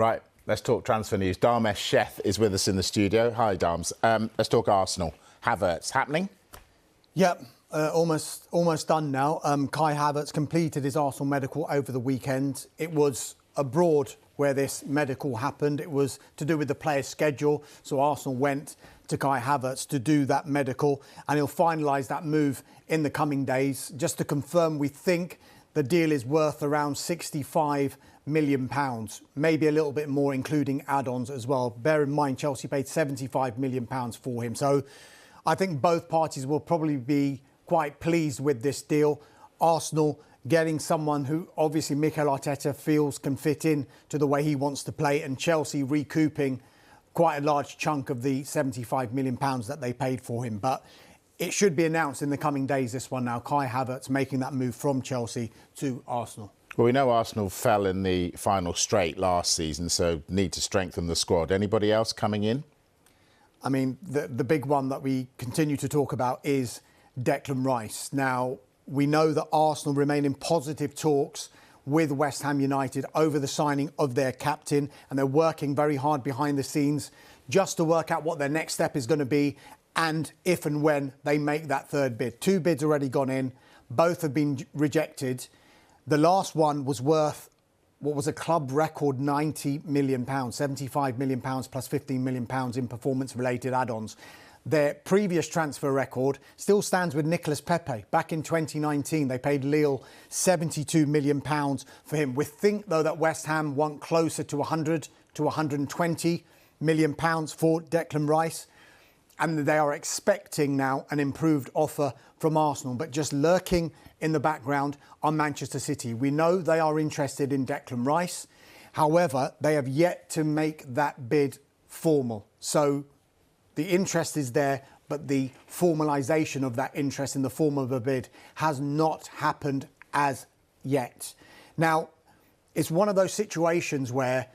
Right, let's talk transfer news. Dharmesh Sheth is with us in the studio. Hi, Dharms. Let's talk Arsenal. Havertz, happening? Yep, almost done now. Kai Havertz completed his Arsenal medical over the weekend. It was abroad where this medical happened. It was to do with the player's schedule. So Arsenal went to Kai Havertz to do that medical, and he'll finalise that move in the coming days. Just to confirm, we think the deal is worth around £65 million, maybe a little bit more, including add-ons as well. Bear in mind, Chelsea paid £75 million for him. So I think both parties will probably be quite pleased with this deal. Arsenal getting someone who obviously Mikel Arteta feels can fit in to the way he wants to play, and Chelsea recouping quite a large chunk of the £75 million that they paid for him. But it should be announced in the coming days, this one now. Kai Havertz making that move from Chelsea to Arsenal. Well, we know Arsenal fell in the final straight last season, so need to strengthen the squad. Anybody else coming in? I mean, the big one that we continue to talk about is Declan Rice. Now, we know that Arsenal remain in positive talks with West Ham United over the signing of their captain, and they're working very hard behind the scenes just to work out what their next step is going to be and if and when they make that third bid. 2 bids already gone in. Both have been rejected. The last one was worth what was a club record £90 million, £75 million plus £15 million in performance-related add-ons. Their previous transfer record still stands with Nicolas Pepe. Back in 2019, they paid Lille £72 million for him. We think, though, that West Ham want closer to £100 to £120 million for Declan Rice. And they are expecting now an improved offer from Arsenal. But just lurking in the background are Manchester City. We know they are interested in Declan Rice. However, they have yet to make that bid formal. So the interest is there, but the formalisation of that interest in the form of a bid has not happened as yet. Now, it's one of those situations where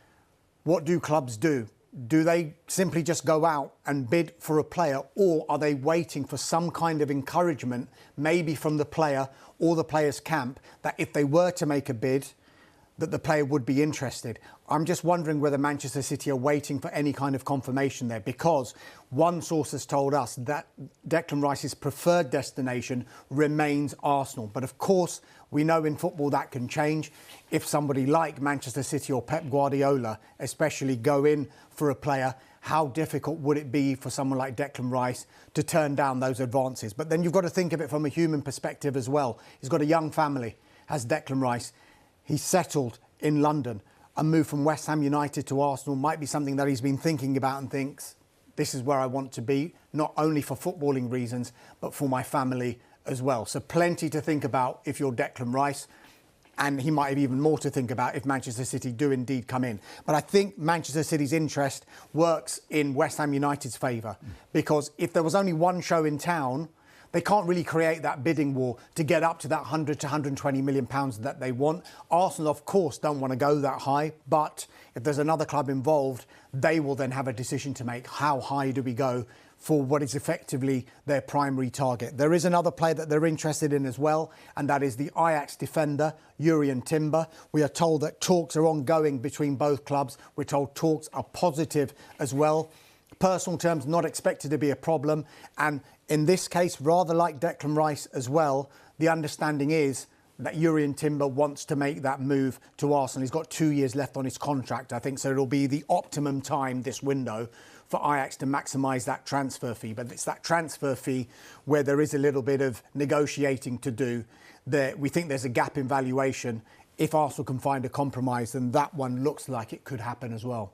what do clubs do? Do they simply just go out and bid for a player, or are they waiting for some kind of encouragement, maybe from the player or the player's camp, that if they were to make a bid, that the player would be interested? I'm just wondering whether Manchester City are waiting for any kind of confirmation there, because one source has told us that Declan Rice's preferred destination remains Arsenal. But of course, we know in football that can change. If somebody like Manchester City or Pep Guardiola especially go in for a player, how difficult would it be for someone like Declan Rice to turn down those advances? But then you've got to think of it from a human perspective as well. He's got a young family, has Declan Rice. He's settled in London. A move from West Ham United to Arsenal might be something that he's been thinking about and thinks, this is where I want to be, not only for footballing reasons, but for my family as well. So plenty to think about if you're Declan Rice. And he might have even more to think about if Manchester City do indeed come in. But I think Manchester City's interest works in West Ham United's favour. Because if there was only one show in town, they can't really create that bidding war to get up to that £100 to £120 million that they want. Arsenal, of course, don't want to go that high. But if there's another club involved, they will then have a decision to make. How high do we go for what is effectively their primary target? There is another player that they're interested in as well, and that is the Ajax defender, Jurrien Timber. We are told that talks are ongoing between both clubs. We're told talks are positive as well. Personal terms not expected to be a problem. And in this case, rather like Declan Rice as well, the understanding is that Jurrien Timber wants to make that move to Arsenal. He's got 2 years left on his contract, I think, so it'll be the optimum time, this window, for Ajax to maximise that transfer fee. But it's that transfer fee where there is a little bit of negotiating to do. We think there's a gap in valuation. If Arsenal can find a compromise, then that one looks like it could happen as well.